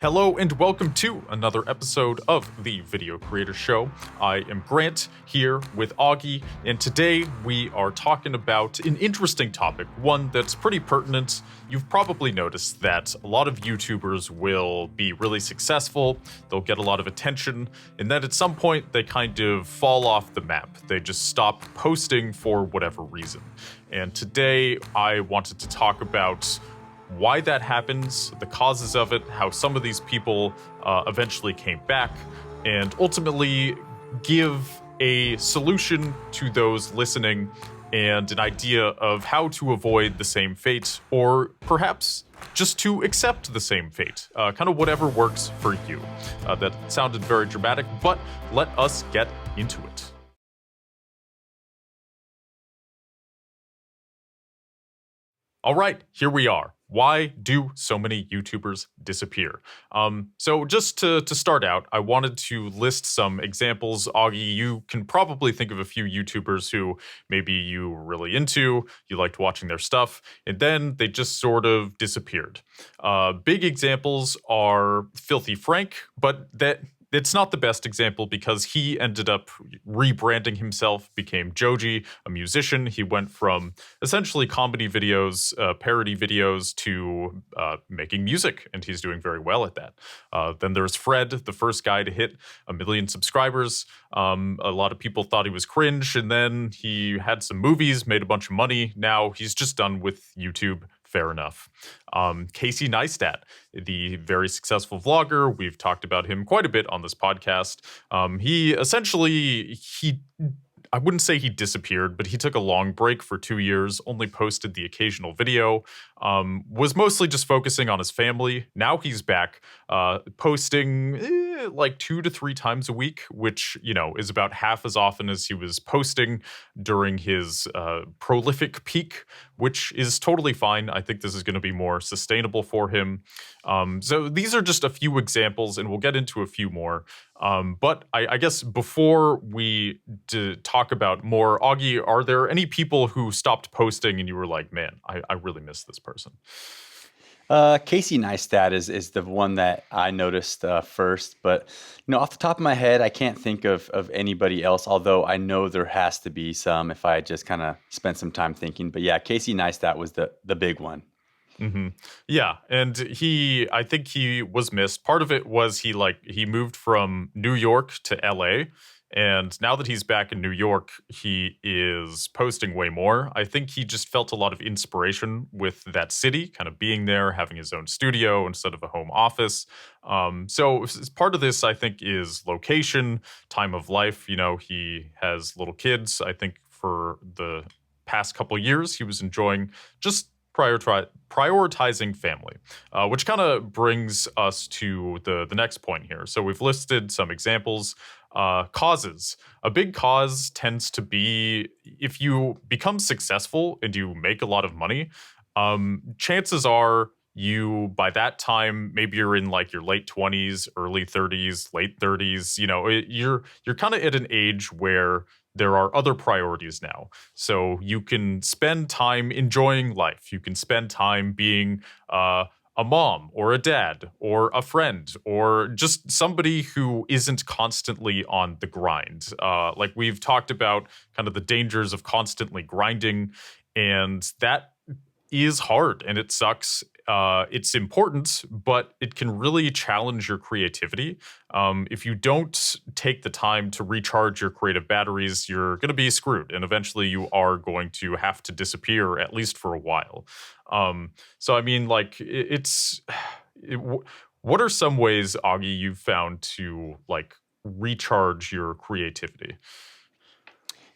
Hello and welcome to another episode of the Video Creator Show. I am Grant here with Augie, and today we are talking about an interesting topic, one that's pretty pertinent. You've probably noticed that a lot of YouTubers will be really successful, they'll get a lot of attention, and then at some point they kind of fall off the map. They just stop posting for whatever reason. And today I wanted to talk about why that happens, the causes of it, how some of these people eventually came back, and ultimately give a solution to those listening and an idea of how to avoid the same fate, or perhaps just to accept the same fate. Kind of whatever works for you. That sounded very dramatic, but let us get into it. All right, here we are. Why do so many YouTubers disappear? So just to start out, I wanted to list some examples. Augie, you can probably think of a few YouTubers who maybe you were really into, you liked watching their stuff, and then they just sort of disappeared. Big examples are Filthy Frank, but it's not the best example because he ended up rebranding himself, became Joji, a musician. He went from essentially comedy videos, parody videos, to making music, and he's doing very well at that. Then there's Fred, the first guy to hit 1 million subscribers. A lot of people thought he was cringe, and then he had some movies, made a bunch of money. Now he's just done with YouTube. Fair enough. Casey Neistat, the very successful vlogger. We've talked about him quite a bit on this podcast. I wouldn't say he disappeared, but he took a long break for 2 years, only posted the occasional video, was mostly just focusing on his family. Now he's back posting like 2 to 3 times a week, which, is about half as often as he was posting during his prolific peak, which is totally fine. I think this is going to be more sustainable for him. So these are just a few examples, and we'll get into a few more. But I guess before we talk about more, Augie, are there any people who stopped posting and you were like, man, I really miss this person? Casey Neistat is the one that I noticed first, but off the top of my head, I can't think of anybody else, although I know there has to be some if I just kind of spent some time thinking. But yeah, Casey Neistat was the big one. Mm-hmm. Yeah, and I think he was missed. Part of it was he moved from New York to LA, and now that he's back in New York, he is posting way more. I think he just felt a lot of inspiration with that city, kind of being there, having his own studio instead of a home office. So part of this, I think, is location, time of life. He has little kids. I think for the past couple years, he was enjoying just prioritizing family, which kind of brings us to the next point here. So we've listed some examples. Causes. A big cause tends to be if you become successful and you make a lot of money, chances are you, by that time, maybe you're in like your late 20s, early 30s, late 30s, you're kind of at an age where there are other priorities now. So you can spend time enjoying life. You can spend time being a mom or a dad or a friend or just somebody who isn't constantly on the grind. Like we've talked about kind of the dangers of constantly grinding, and that is hard and it sucks. It's important, but it can really challenge your creativity. If you don't take the time to recharge your creative batteries, you're going to be screwed, and eventually you are going to have to disappear, at least for a while. So I mean, like, what are some ways, Augie, you've found to like recharge your creativity?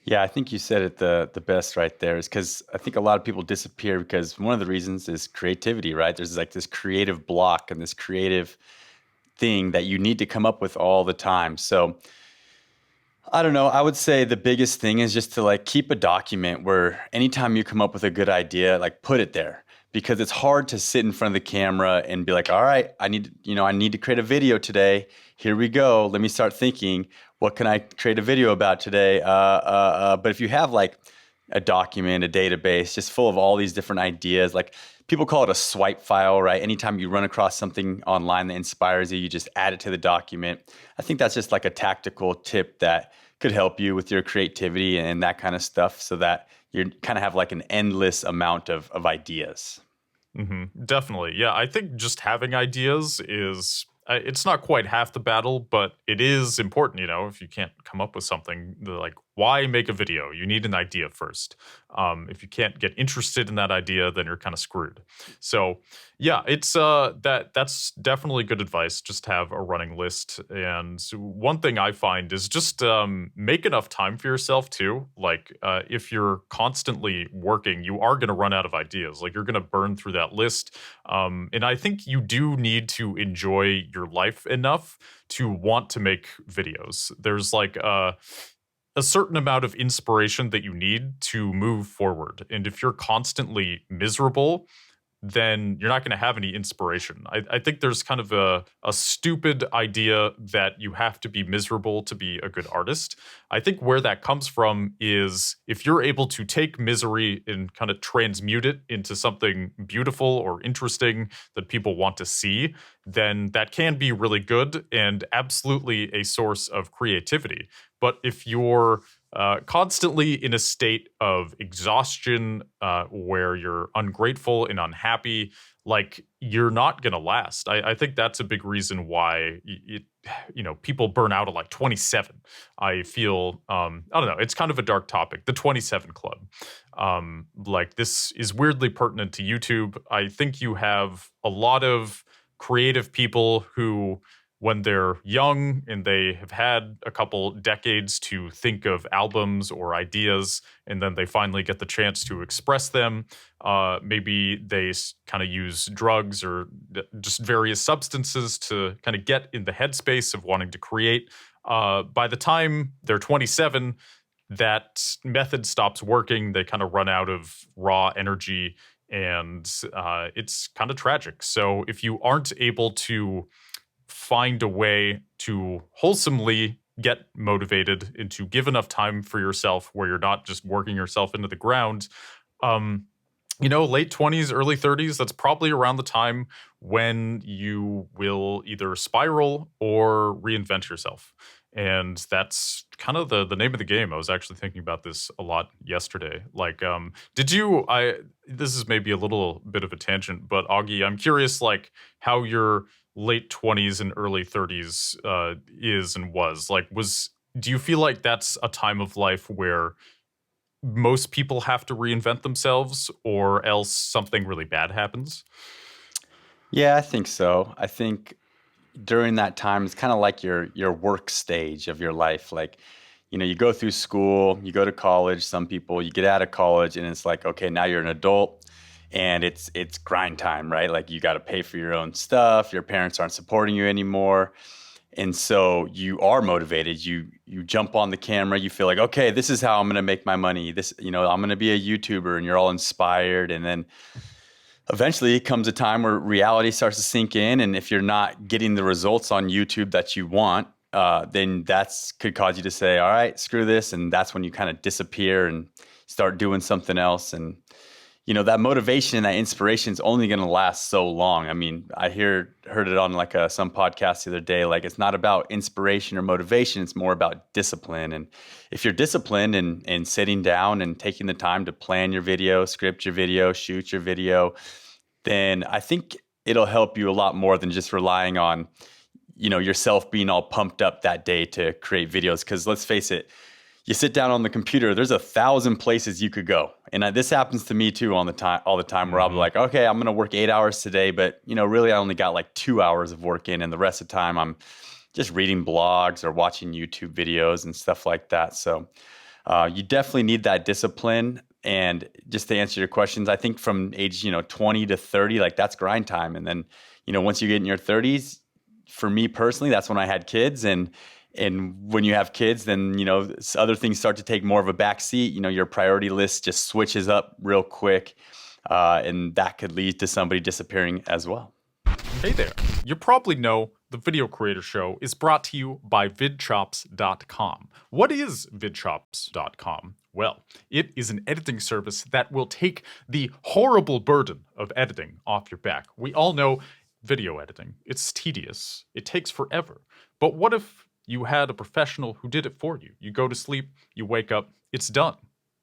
Yeah, I think you said it the best right there, is because I think a lot of people disappear because one of the reasons is creativity, right? There's like this creative block and this creative thing that you need to come up with all the time. So I don't know. I would say the biggest thing is just to like keep a document where anytime you come up with a good idea, like put it there, because it's hard to sit in front of the camera and be like, all right, I need to create a video today. Here we go. Let me start thinking, what can I create a video about today? But if you have like a document, a database, just full of all these different ideas. Like people call it a swipe file, right? Anytime you run across something online that inspires you, you just add it to the document. I think that's just like a tactical tip that could help you with your creativity and that kind of stuff, so that you kind of have like an endless amount of ideas. Definitely. Yeah, I think just having ideas is it's not quite half the battle, but it is important, if you can't come up with something, like why make a video? You need an idea first. If you can't get interested in that idea, then you're kind of screwed. So, yeah, it's that's definitely good advice. Just have a running list. And one thing I find is just make enough time for yourself too. Like if you're constantly working, you are going to run out of ideas. Like you're going to burn through that list. And I think you do need to enjoy your life enough to want to make videos. There's like a certain amount of inspiration that you need to move forward. And if you're constantly miserable, then you're not going to have any inspiration. I think there's kind of a stupid idea that you have to be miserable to be a good artist. I think where that comes from is if you're able to take misery and kind of transmute it into something beautiful or interesting that people want to see, then that can be really good and absolutely a source of creativity. But if you're constantly in a state of exhaustion where you're ungrateful and unhappy, like you're not going to last. I think that's a big reason why people burn out at like 27. I feel, I don't know, it's kind of a dark topic, the 27 club. Like this is weirdly pertinent to YouTube. I think you have a lot of creative people who, when they're young and they have had a couple decades to think of albums or ideas, and then they finally get the chance to express them, maybe they kind of use drugs or just various substances to kind of get in the headspace of wanting to create. By the time they're 27, that method stops working. They kind of run out of raw energy, and it's kind of tragic. So if you aren't able to find a way to wholesomely get motivated and to give enough time for yourself where you're not just working yourself into the ground, late 20s, early 30s, that's probably around the time when you will either spiral or reinvent yourself. And that's kind of the name of the game. I was actually thinking about this a lot yesterday. Like, this is maybe a little bit of a tangent, but Augie, I'm curious, like, how your late 20s and early 30s is and was. Like, do you feel like that's a time of life where most people have to reinvent themselves or else something really bad happens? Yeah, I think so. I think during that time, it's kind of like your work stage of your life. Like, you go through school, you go to college, some people, you get out of college and it's like, okay, now you're an adult and it's grind time, right? Like you got to pay for your own stuff. Your parents aren't supporting you anymore. And so you are motivated. You jump on the camera, you feel like, okay, this is how I'm going to make my money. I'm going to be a YouTuber, and you're all inspired. And then eventually comes a time where reality starts to sink in. And if you're not getting the results on YouTube that you want, then that's could cause you to say, all right, screw this. And that's when you kind of disappear and start doing something else. And, that motivation and that inspiration is only going to last so long. I mean, I heard it on like some podcast the other day, like it's not about inspiration or motivation. It's more about discipline. And if you're disciplined and sitting down and taking the time to plan your video, script your video, shoot your video, then I think it'll help you a lot more than just relying on, yourself being all pumped up that day to create videos. Because let's face it, you sit down on the computer, there's 1,000 places you could go. And this happens to me too all the time where I'll be like, okay, I'm going to work 8 hours today, but really I only got like 2 hours of work in, and the rest of the time I'm just reading blogs or watching YouTube videos and stuff like that. So you definitely need that discipline. And just to answer your questions, I think from age, 20 to 30, like that's grind time. And then, once you get in your 30s, for me personally, that's when I had kids. And when you have kids, then, other things start to take more of a back seat. Your priority list just switches up real quick. And that could lead to somebody disappearing as well. Hey there. You probably know the Video Creator Show, is brought to you by VidChops.com. What is VidChops.com? Well, it is an editing service that will take the horrible burden of editing off your back. We all know video editing. It's tedious. It takes forever. But what if you had a professional who did it for you? You go to sleep, you wake up, it's done.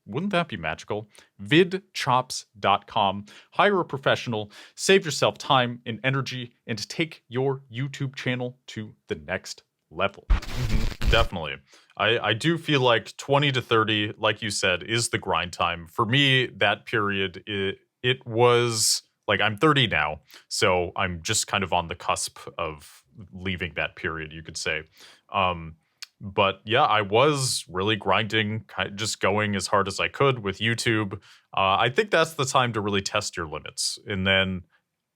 Wouldn't that be magical? VidChops.com. Hire a professional, save yourself time and energy, and take your YouTube channel to the next level. Definitely. I do feel like 20 to 30, like you said, is the grind time. For me, that period, it was like, I'm 30 now, so I'm just kind of on the cusp of leaving that period, you could say. But yeah, I was really grinding, just going as hard as I could with YouTube. I think that's the time to really test your limits. And then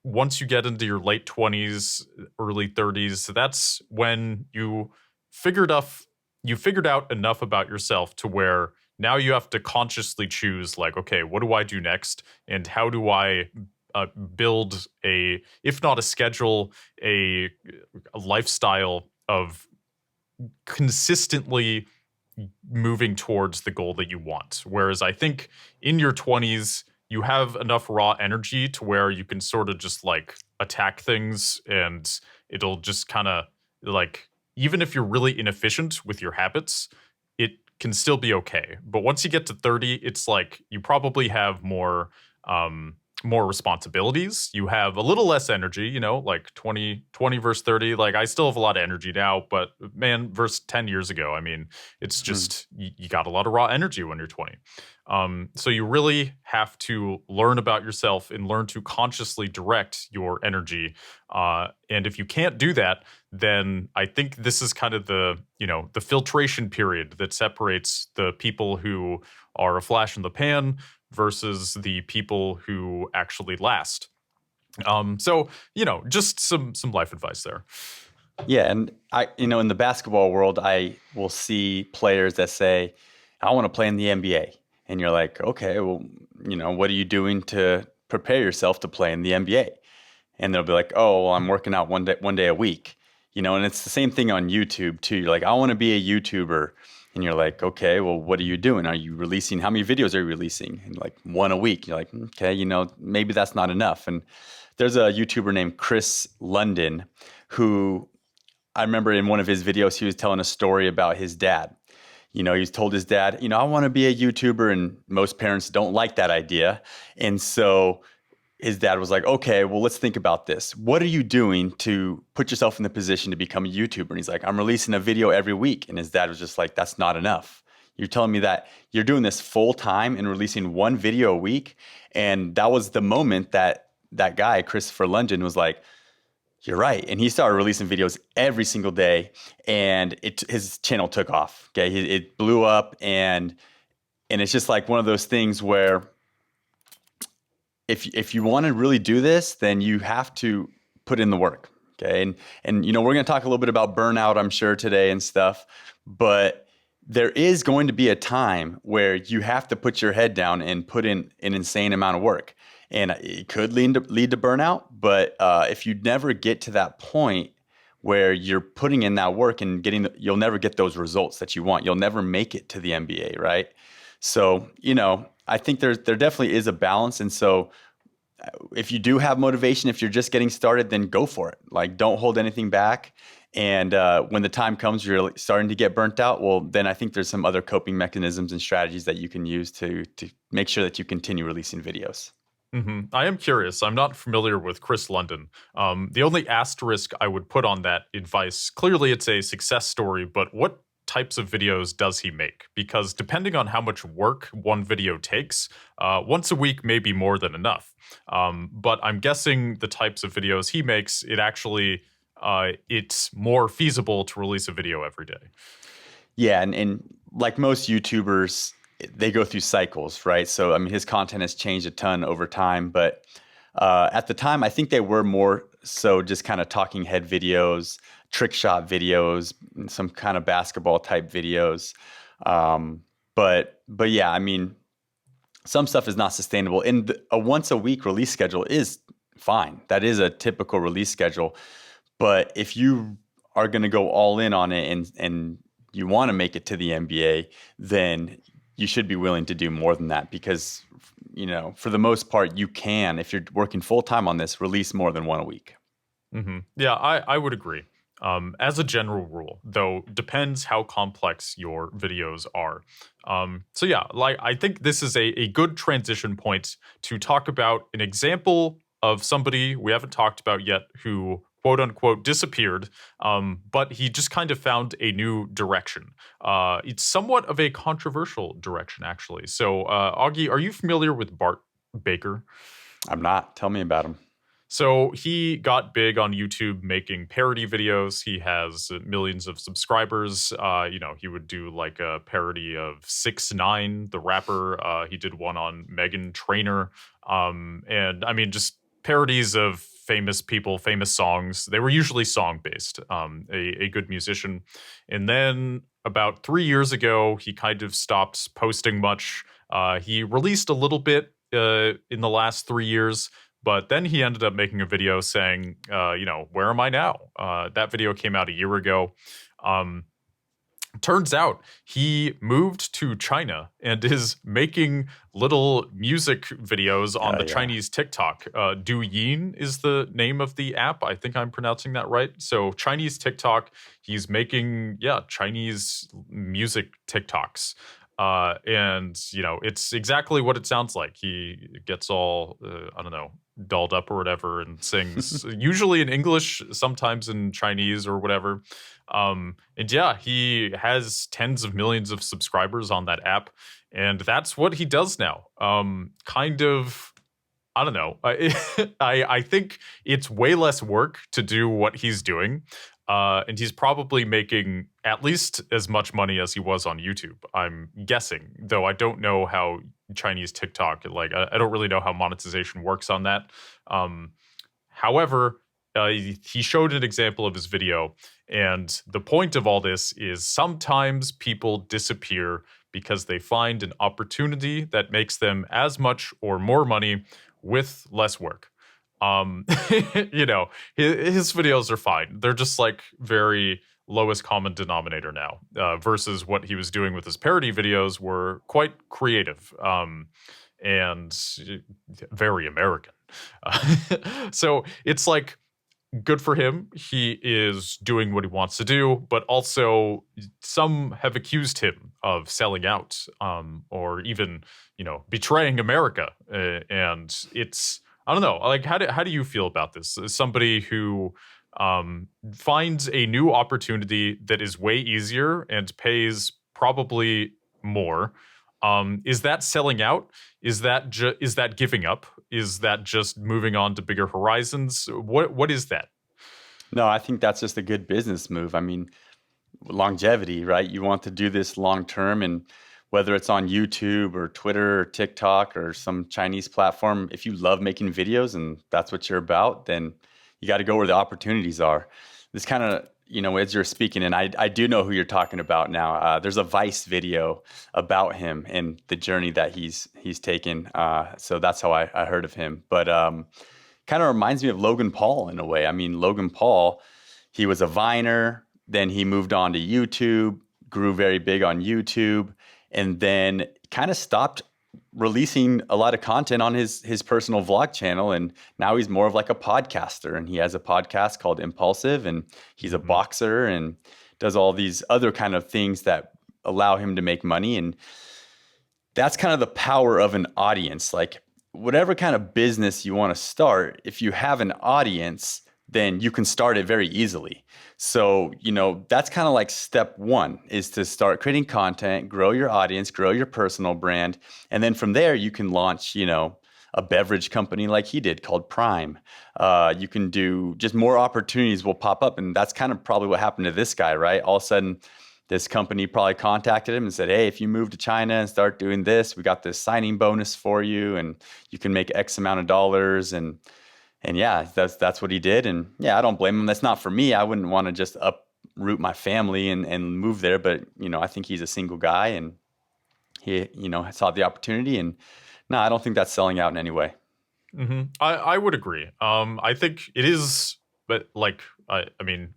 once you get into your late 20s, early 30s, that's when you figured out enough about yourself to where now you have to consciously choose, like, okay, what do I do next? And how do I build if not a schedule, a lifestyle of consistently moving towards the goal that you want. Whereas I think in your 20s, you have enough raw energy to where you can sort of just like attack things, and it'll just kind of like, even if you're really inefficient with your habits, it can still be okay. But once you get to 30, it's like you probably have more responsibilities. You have a little less energy, like 20 versus 30. Like, I still have a lot of energy now, but man, versus 10 years ago, I mean, it's just, you got a lot of raw energy when you're 20. So you really have to learn about yourself and learn to consciously direct your energy. And if you can't do that, then I think this is kind of the filtration period that separates the people who are a flash in the pan versus the people who actually last. So, just some life advice there. Yeah, and in the basketball world, I will see players that say, I want to play in the NBA. And you're like, okay, well, what are you doing to prepare yourself to play in the NBA? And they'll be like, oh, well, I'm working out one day a week. And it's the same thing on YouTube too. You're like, I want to be a YouTuber. And you're like, okay, well, what are you doing? Are you releasing? How many videos are you releasing? And like, one a week. You're like, okay, maybe that's not enough. And there's a YouTuber named Chris London who, I remember in one of his videos, he was telling a story about his dad. He's told his dad, I want to be a YouTuber, and most parents don't like that idea. And so his dad was like, okay, well, let's think about this. What are you doing to put yourself in the position to become a YouTuber? And he's like, I'm releasing a video every week. And his dad was just like, that's not enough. You're telling me that you're doing this full time and releasing one video a week. And that was the moment that guy, Christopher London, was like, you're right. And he started releasing videos every single day, and his channel took off. Okay. It blew up, and it's just like one of those things where if you want to really do this, then you have to put in the work. Okay. And we're going to talk a little bit about burnout, I'm sure, today and stuff, but there is going to be a time where you have to put your head down and put in an insane amount of work. And it could lead to burnout, but if you never get to that point where you're putting in that work and you'll never get those results that you want. You'll never make it to the NBA, right? So, I think there definitely is a balance. And so if you do have motivation, if you're just getting started, then go for it. Like, don't hold anything back. And when the time comes, you're starting to get burnt out, well, then I think there's some other coping mechanisms and strategies that you can use to make sure that you continue releasing videos. I am curious. I'm not familiar with Chris London. The only asterisk I would put on that advice, clearly it's a success story, but what types of videos does he make? Because depending on how much work one video takes, once a week may be more than enough. But I'm guessing the types of videos he makes, it's more feasible to release a video every day. Yeah, and like most YouTubers, they go through cycles, right? So, I mean, his content has changed a ton over time, but at the time, I think they were more so just kind of talking head videos, trick shot videos, some kind of basketball type videos. But yeah, I mean, some stuff is not sustainable. And a once a week release schedule is fine. That is a typical release schedule. But if you are going to go all in on it and you want to make it to the NBA, then you should be willing to do more than that because, for the most part, you can, if you're working full time on this, release more than one a week. Yeah, I would agree. As a general rule, though, depends how complex your videos are. So yeah, like I think this is a good transition point to talk about an example of somebody we haven't talked about yet who quote unquote disappeared, but he just kind of found a new direction. It's somewhat of a controversial direction, actually. So, Augie, are you familiar with Bart Baker? I'm not. Tell me about him. So he got big on YouTube making parody videos. He has millions of subscribers. He would do like a parody of 6ix9ine, the rapper. He did one on Megan Trainor. And I mean, just parodies of famous people, famous songs. They were usually song based. A good musician. And then about 3 years ago, he kind of stopped posting much. He released a little bit in the last 3 years. But then he ended up making a video saying, where am I now? That video came out a year ago. Turns out he moved to China and is making little music videos on the Chinese TikTok. Douyin is the name of the app. I think I'm pronouncing that right. So Chinese TikTok, he's making, Chinese music TikToks. It's exactly what it sounds like. He gets all, dolled up or whatever and sings usually in English, sometimes in Chinese or whatever. He has tens of millions of subscribers on that app. And that's what he does now. I don't know. I think it's way less work to do what he's doing. And he's probably making at least as much money as he was on YouTube, I'm guessing, though I don't know how Chinese TikTok, I don't really know how monetization works on that. However, he showed an example of his video, and the point of all this is sometimes people disappear because they find an opportunity that makes them as much or more money with less work. His videos are fine. They're just like very lowest common denominator now, versus what he was doing with his parody videos were quite creative, and very American. So it's like good for him. He is doing what he wants to do, but also some have accused him of selling out, or even, betraying America. And it's, I don't know. Like, how do you feel about this? As somebody who finds a new opportunity that is way easier and pays probably more. Is that selling out? Is that giving up? Is that just moving on to bigger horizons? What is that? No, I think that's just a good business move. I mean, longevity, right? You want to do this long term, and whether it's on YouTube or Twitter or TikTok or some Chinese platform, if you love making videos and that's what you're about, then you got to go where the opportunities are. This kind of, as you're speaking, and I do know who you're talking about now. There's a Vice video about him and the journey that he's taken. So that's how I heard of him. But kind of reminds me of Logan Paul in a way. I mean, Logan Paul, he was a Viner, then he moved on to YouTube, grew very big on YouTube, and then kind of stopped releasing a lot of content on his personal vlog channel. And now he's more of like a podcaster, and he has a podcast called Impulsive, and he's a boxer and does all these other kind of things that allow him to make money. And that's kind of the power of an audience. Like, whatever kind of business you want to start, if you have an audience, then you can start it very easily. So, that's kind of like step one, is to start creating content, grow your audience, grow your personal brand. And then from there, you can launch, a beverage company like he did called Prime. You can do just more opportunities will pop up. And that's kind of probably what happened to this guy, right? All of a sudden, this company probably contacted him and said, hey, if you move to China and start doing this, we got this signing bonus for you, and you can make X amount of dollars. And yeah, that's what he did. And yeah, I don't blame him. That's not for me. I wouldn't want to just uproot my family and move there. But, I think he's a single guy, and he, saw the opportunity. And no, I don't think that's selling out in any way. I would agree. I think it is, but like I mean,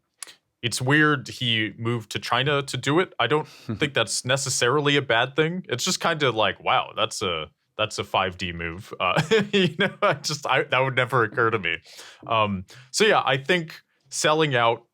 it's weird he moved to China to do it. I don't think that's necessarily a bad thing. It's just kind of like, wow, that's a 5D move. That would never occur to me. So yeah, I think selling out.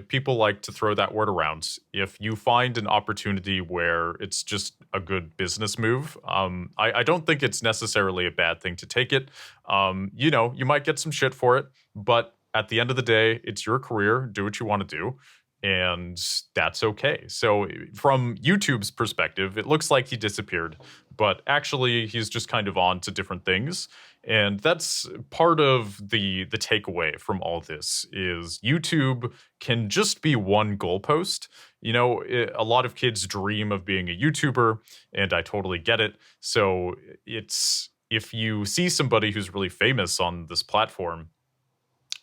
People like to throw that word around. If you find an opportunity where it's just a good business move, I don't think it's necessarily a bad thing to take it. You might get some shit for it, but at the end of the day, it's your career. Do what you want to do. And that's okay. So, from YouTube's perspective, it looks like he disappeared, but actually, he's just kind of on to different things. And that's part of the takeaway from all this is YouTube can just be one goalpost. A lot of kids dream of being a YouTuber, and I totally get it. So it's if you see somebody who's really famous on this platform,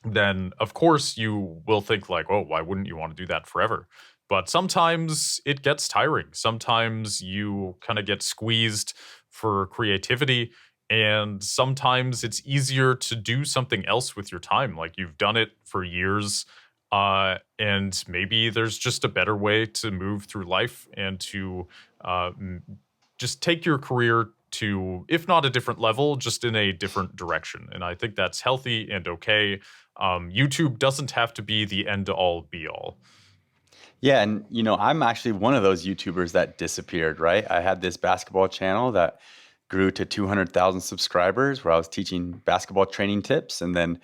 then of course you will think like, oh, why wouldn't you want to do that forever? But sometimes it gets tiring. Sometimes you kind of get squeezed for creativity. And sometimes it's easier to do something else with your time. Like you've done it for years. And maybe there's just a better way to move through life and to just take your career to, if not a different level, just in a different direction. And I think that's healthy and okay. YouTube doesn't have to be the end all be all. Yeah, and I'm actually one of those YouTubers that disappeared, right? I had this basketball channel that grew to 200,000 subscribers where I was teaching basketball training tips. And then,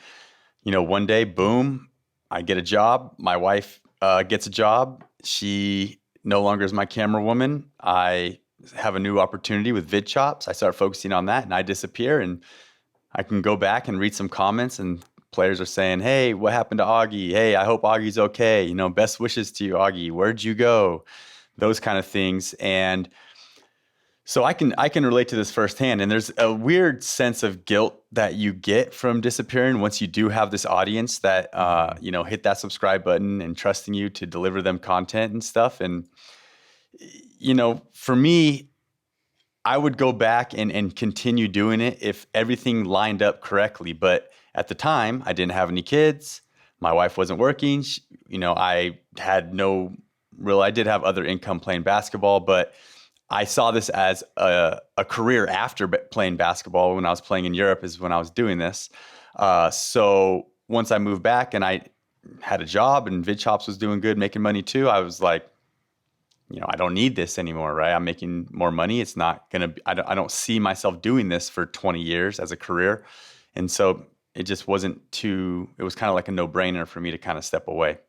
one day, boom, I get a job. My wife gets a job. She no longer is my camera woman. I have a new opportunity with VidChops. I start focusing on that and I disappear, and I can go back and read some comments, and players are saying, hey, what happened to Augie? Hey, I hope Augie's okay. Best wishes to you, Augie. Where'd you go? Those kind of things. And so I can relate to this firsthand. And there's a weird sense of guilt that you get from disappearing once you do have this audience that, hit that subscribe button and trusting you to deliver them content and stuff. And, for me, I would go back and continue doing it if everything lined up correctly. But at the time, I didn't have any kids. My wife wasn't working. I had I did have other income playing basketball, but I saw this as a career after playing basketball. When I was playing in Europe is when I was doing this. So once I moved back and I had a job and VidChops was doing good, making money too, I was like, I don't need this anymore, right? I'm making more money. It's not going to, I don't see myself doing this for 20 years as a career. And so it just wasn't it was kind of like a no-brainer for me to kind of step away.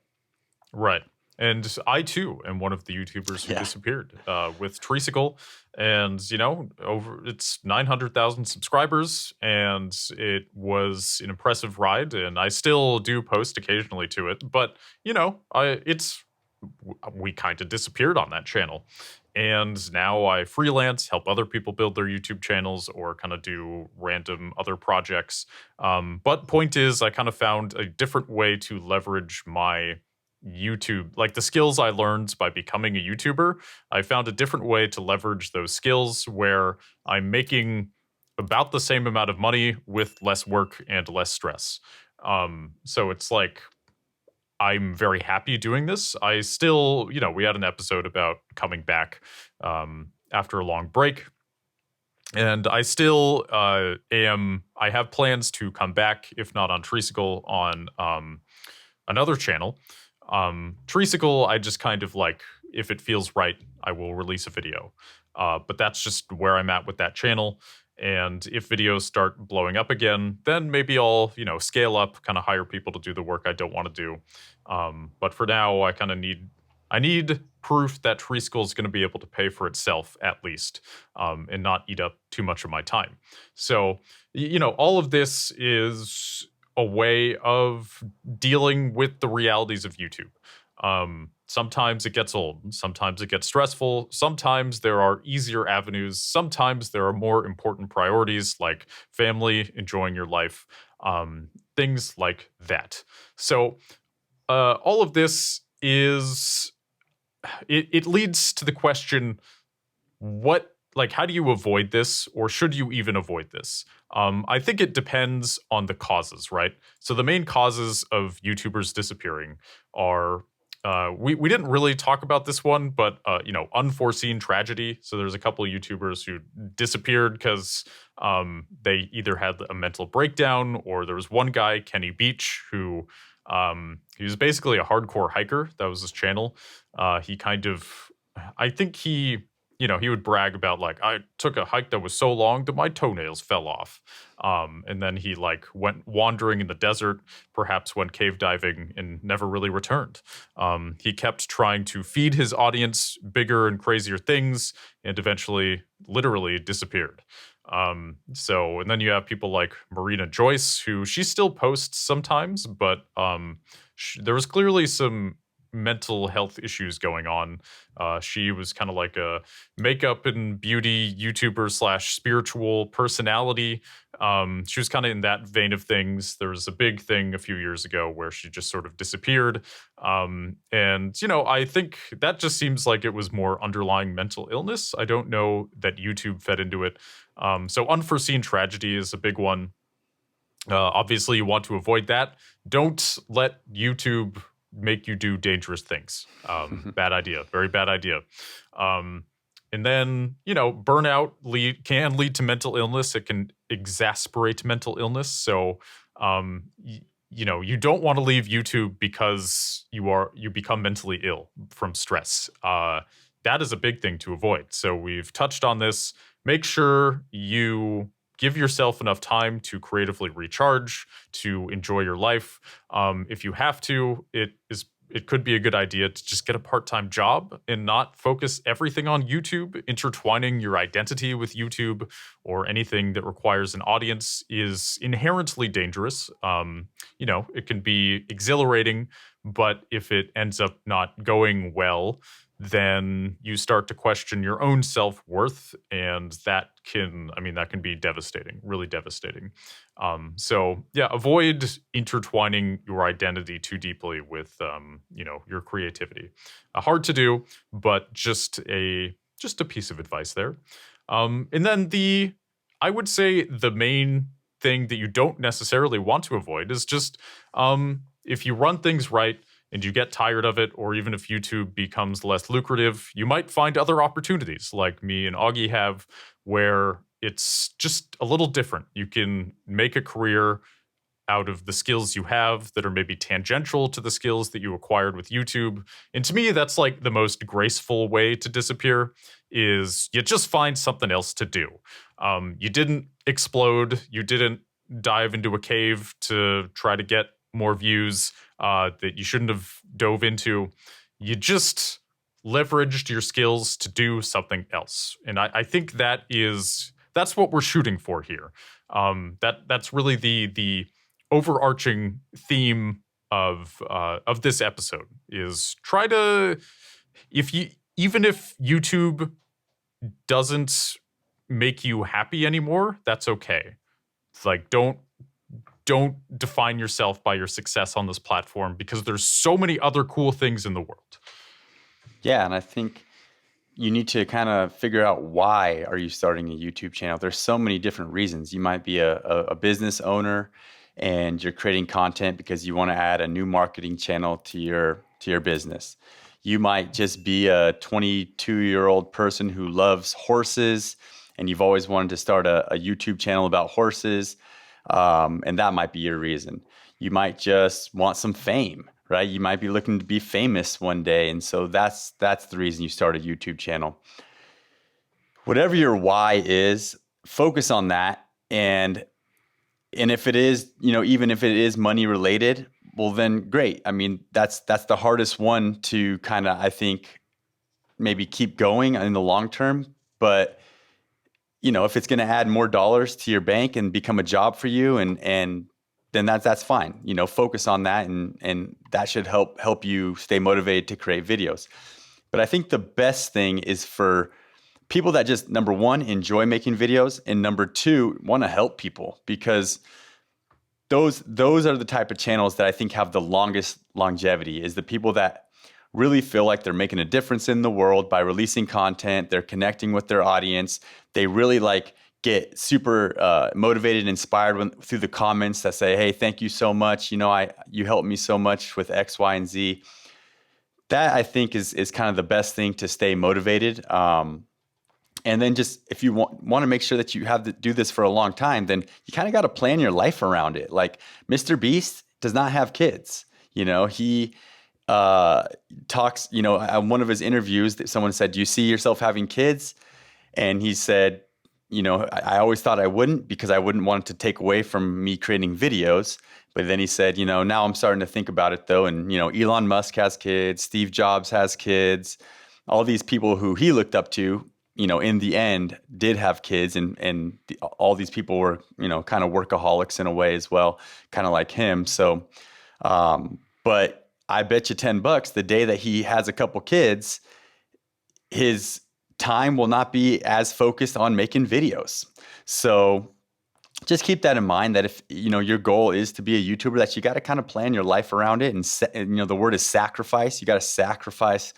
Right. And I too am one of the YouTubers who disappeared with Treesicle, and it's 900,000 subscribers, and it was an impressive ride. And I still do post occasionally to it, but we kind of disappeared on that channel. And now I freelance, help other people build their YouTube channels, or kind of do random other projects. But point is, I kind of found a different way to leverage my YouTube, like the skills I learned by becoming a YouTuber. I found a different way to leverage those skills where I'm making about the same amount of money with less work and less stress. So it's like, I'm very happy doing this. I still, we had an episode about coming back after a long break. And I still I have plans to come back, if not on Treesicle, on another channel. Treesicle, I just kind of like, if it feels right, I will release a video. But that's just where I'm at with that channel. And if videos start blowing up again, then maybe I'll, scale up, kind of hire people to do the work I don't want to do. But for now, I kind of need proof that Treesicle is going to be able to pay for itself at least, and not eat up too much of my time. So, all of this is a way of dealing with the realities of YouTube. Sometimes it gets old. Sometimes it gets stressful. Sometimes there are easier avenues. Sometimes there are more important priorities like family, enjoying your life, things like that. So all of this is, it leads to the question, what like, how do you avoid this, or should you even avoid this? I think it depends on the causes, right? So the main causes of YouTubers disappearing are we didn't really talk about this one, but unforeseen tragedy. So there's a couple of YouTubers who disappeared because they either had a mental breakdown, or there was one guy, Kenny Beach, who he was basically a hardcore hiker. That was his channel. He kind of, I think he would brag about, like, I took a hike that was so long that my toenails fell off. And then he like went wandering in the desert, perhaps went cave diving, and never really returned. He kept trying to feed his audience bigger and crazier things, and eventually literally disappeared. And then you have people like Marina Joyce, who she still posts sometimes, but there was clearly some mental health issues going on. She was kind of like a makeup and beauty YouTuber slash spiritual personality. She was kind of in that vein of things. There was a big thing a few years ago where she just sort of disappeared. I think that just seems like it was more underlying mental illness. I don't know that YouTube fed into it. So unforeseen tragedy is a big one. Obviously, you want to avoid that. Don't let YouTube make you do dangerous things. Bad idea. Very bad idea. And then, burnout can lead to mental illness. It can exasperate mental illness. So, you don't want to leave YouTube because you become mentally ill from stress. That is a big thing to avoid. So we've touched on this. Make sure you give yourself enough time to creatively recharge, to enjoy your life. If you have to, it could be a good idea to just get a part-time job and not focus everything on YouTube. Intertwining your identity with YouTube or anything that requires an audience is inherently dangerous. It can be exhilarating, but if it ends up not going well, then you start to question your own self-worth, and that can be devastating, really devastating. Avoid intertwining your identity too deeply with, your creativity. Hard to do, but just a piece of advice there. And then I would say the main thing that you don't necessarily want to avoid is just, if you run things right, and you get tired of it, or even if YouTube becomes less lucrative, you might find other opportunities like me and Augie have, where it's just a little different. You can make a career out of the skills you have that are maybe tangential to the skills that you acquired with YouTube. And to me, that's like the most graceful way to disappear, is you just find something else to do. You didn't explode. You didn't dive into a cave to try to get more views that you shouldn't have dove into. You just leveraged your skills to do something else. And I think that's what we're shooting for here. That's really the overarching theme of this episode, is try to, even if YouTube doesn't make you happy anymore, that's okay. It's like, don't define yourself by your success on this platform, because there's so many other cool things in the world. Yeah, and I think you need to kind of figure out, why are you starting a YouTube channel? There's so many different reasons. You might be a business owner and you're creating content because you want to add a new marketing channel to your business. You might just be a 22-year-old person who loves horses and you've always wanted to start a YouTube channel about horses. And that might be your reason. You might just want some fame, right? You might be looking to be famous one day. And so that's the reason you start a YouTube channel. Whatever your why is, focus on that. And if it is, even if it is money related, well, then great. That's the hardest one to kind of, I think, maybe keep going in the long term. But if it's going to add more dollars to your bank and become a job for you, and then that's fine. Focus on that, and that should help you stay motivated to create videos. But I think the best thing is for people that just, number one, enjoy making videos, and number two, want to help people, because those are the type of channels that I think have the longest longevity, is the people that really feel like they're making a difference in the world by releasing content. They're connecting with their audience. They really like get super motivated and inspired through the comments that say, "Hey, thank you so much. You helped me so much with X, Y, and Z." That I think is kind of the best thing to stay motivated. And then just if you want to make sure that you have to do this for a long time, then you kind of got to plan your life around it. Like Mr. Beast does not have kids. He talks, on one of his interviews that someone said, "Do you see yourself having kids?" And he said, I always thought I wouldn't because I wouldn't want it to take away from me creating videos. But then he said, now I'm starting to think about it though. And, Elon Musk has kids, Steve Jobs has kids, all these people who he looked up to, in the end did have kids, and all these people were, kind of workaholics in a way as well, kind of like him. So, but I bet you $10 the day that he has a couple kids, his time will not be as focused on making videos. So just keep that in mind, that if your goal is to be a YouTuber, that you got to kind of plan your life around it. And the word is sacrifice. You got to sacrifice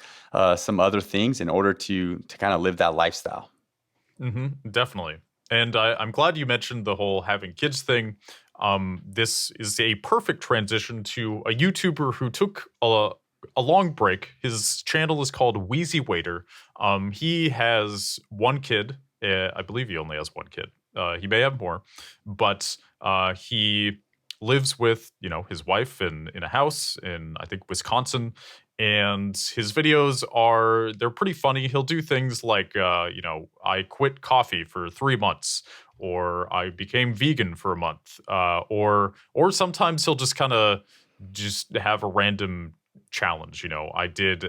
some other things in order to kind of live that lifestyle. Definitely. And I'm glad you mentioned the whole having kids thing. This is a perfect transition to a YouTuber who took a long break. His channel is called Wheezy Waiter. He has one kid. I believe he only has one kid. He may have more, but he lives with, his wife in a house in, I think, Wisconsin. And his videos they're pretty funny. He'll do things like, I quit coffee for 3 months, or I became vegan for a month, or sometimes he'll just kind of just have a random challenge. I did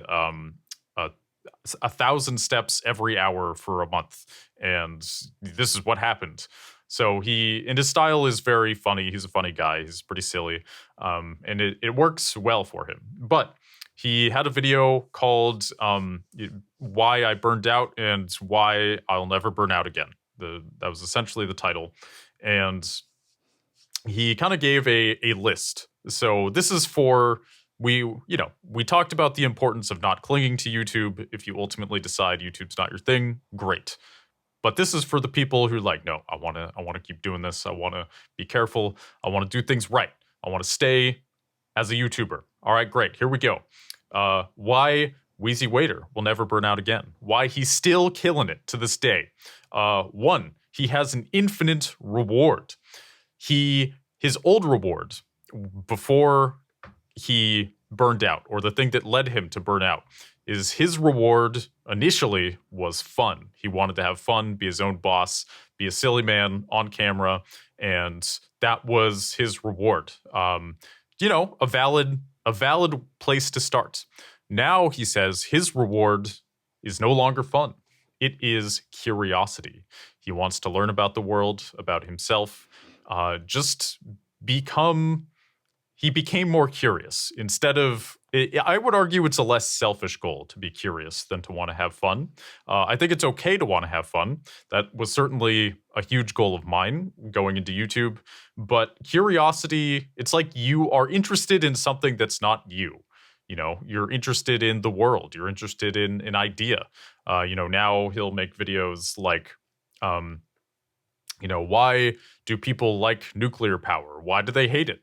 1,000 steps every hour for a month, and this is what happened. So and his style is very funny. He's a funny guy. He's pretty silly, and it works well for him. But he had a video called "Why I Burned Out and Why I'll Never Burn Out Again." That was essentially the title, and he kind of gave a list. So this is for we talked about the importance of not clinging to YouTube. If you ultimately decide YouTube's not your thing, great. But this is for the people who no, I want to keep doing this. I want to be careful. I want to do things right. I want to stay as a YouTuber. All right, great. Here we go. Why Wheezy Waiter will never burn out again. Why he's still killing it to this day. One, he has an infinite reward. His old reward before he burned out, or the thing that led him to burn out, is his reward initially was fun. He wanted to have fun, be his own boss, be a silly man on camera, and that was his reward. A valid place to start. Now he says his reward is no longer fun. It is curiosity. He wants to learn about the world, about himself, he became more curious. I would argue it's a less selfish goal to be curious than to want to have fun. I think it's okay to want to have fun. That was certainly a huge goal of mine going into YouTube. But curiosity, it's like you are interested in something that's not you. You're interested in the world. You're interested in an idea. Now he'll make videos like, why do people like nuclear power? Why do they hate it?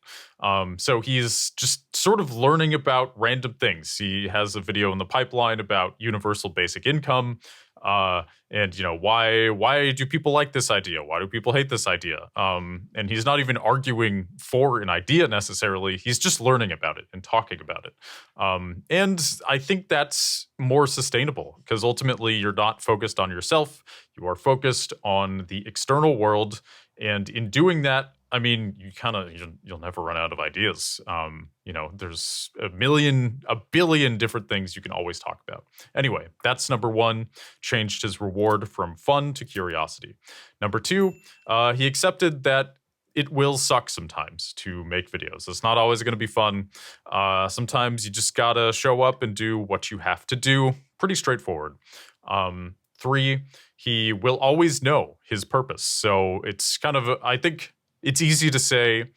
So he's just sort of learning about random things. He has a video in the pipeline about universal basic income. And why do people like this idea? Why do people hate this idea? And he's not even arguing for an idea necessarily. He's just learning about it and talking about it. And I think that's more sustainable because ultimately you're not focused on yourself. You are focused on the external world. And in doing that, I mean, you'll never run out of ideas. There's a billion different things you can always talk about. Anyway, that's number one, changed his reward from fun to curiosity. Number two, he accepted that it will suck sometimes to make videos. It's not always going to be fun. Sometimes you just gotta show up and do what you have to do. Pretty straightforward. Three, he will always know his purpose. So it's kind of, I think, it's easy to say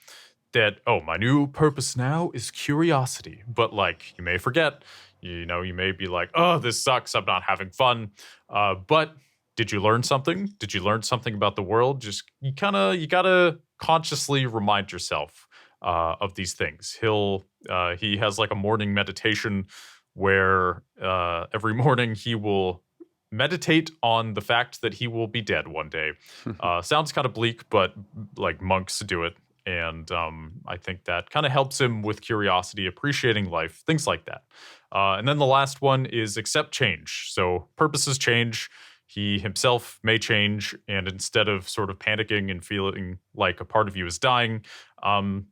that, oh, my new purpose now is curiosity. But like, you may forget, you know, you may be like, oh, this sucks. I'm not having fun. But did you learn something? Did you learn something about the world? Just you gotta consciously remind yourself of these things. He has like a morning meditation where every morning he will meditate on the fact that he will be dead one day. Sounds kind of bleak, but like monks do it. And I think that kind of helps him with curiosity, appreciating life, things like that. And then the last one is accept change. So purposes change. He himself may change. And instead of sort of panicking and feeling like a part of you is dying,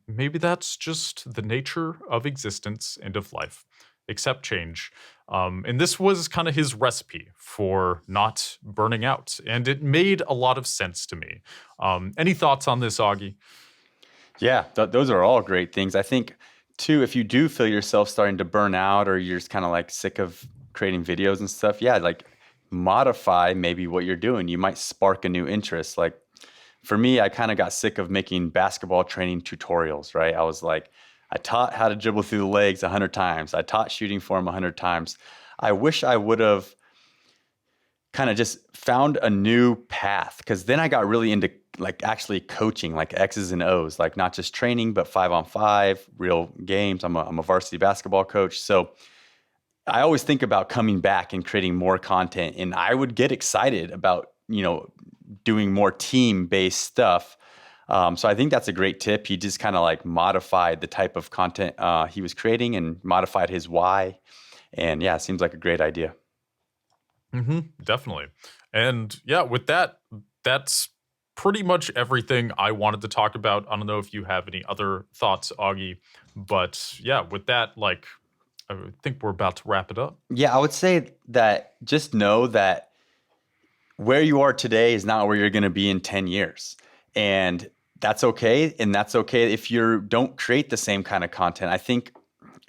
maybe that's just the nature of existence and of life. Accept change. And this was kind of his recipe for not burning out. And it made a lot of sense to me. Any thoughts on this, Augie? Yeah, those are all great things. I think, too, if you do feel yourself starting to burn out or you're just kind of like sick of creating videos and stuff, yeah, like modify maybe what you're doing. You might spark a new interest. Like for me, I kind of got sick of making basketball training tutorials, right? I was like, I taught how to dribble through the legs 100 times. I taught shooting form 100 times. I wish I would have kind of just found a new path, because then I got really into like actually coaching, like X's and O's, like not just training, but 5-on-5 real games. I'm a varsity basketball coach. So I always think about coming back and creating more content, and I would get excited about, you know, doing more team-based stuff. So I think that's a great tip. He just kind of like modified the type of content he was creating and modified his why. And yeah, it seems like a great idea. Definitely. And yeah, with that, that's pretty much everything I wanted to talk about. I don't know if you have any other thoughts, Augie, but yeah, with that, like, I think we're about to wrap it up. Yeah, I would say that just know that where you are today is not where you're going to be in 10 years. And that's okay. And that's okay if you don't create the same kind of content. I think,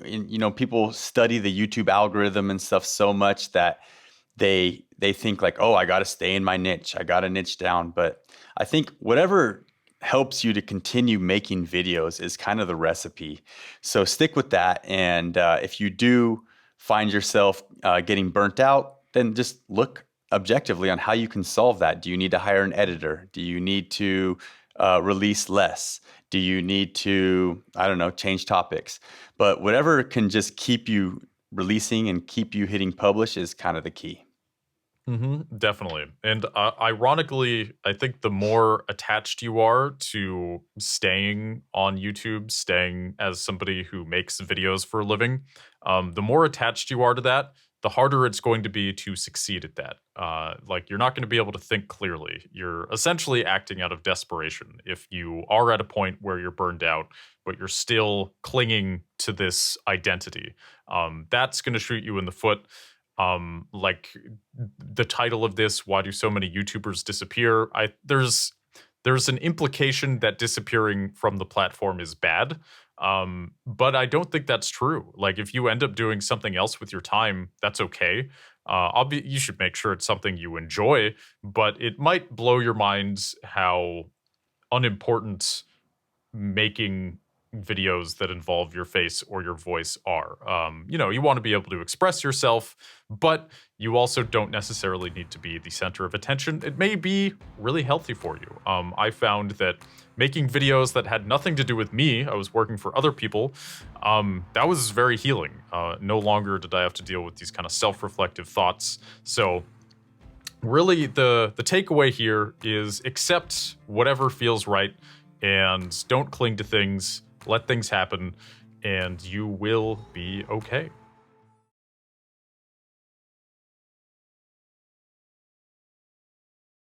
you know, people study the YouTube algorithm and stuff so much that they think like, oh, I got to stay in my niche. I got to niche down. But I think whatever helps you to continue making videos is kind of the recipe. So stick with that. And if you do find yourself getting burnt out, then just look objectively on how you can solve that. Do you need to hire an editor? Do you need to release less? Do you need to, I don't know, change topics? But whatever can just keep you releasing and keep you hitting publish is kind of the key. Definitely. And ironically, I think the more attached you are to staying on YouTube, staying as somebody who makes videos for a living, the more attached you are to that, the harder it's going to be to succeed at that. Like, you're not going to be able to think clearly. You're essentially acting out of desperation if you are at a point where you're burned out, but you're still clinging to this identity. That's going to shoot you in the foot. Like the title of this, why do so many YouTubers disappear? There's an implication that disappearing from the platform is bad. But I don't think that's true. Like, if you end up doing something else with your time, that's okay. You should make sure it's something you enjoy, but it might blow your mind how unimportant making videos that involve your face or your voice are. You know, you want to be able to express yourself, but you also don't necessarily need to be the center of attention. It may be really healthy for you. I found that making videos that had nothing to do with me, I was working for other people, that was very healing. No longer did I have to deal with these kind of self-reflective thoughts. So really, the takeaway here is accept whatever feels right and don't cling to things. Let things happen, and you will be okay.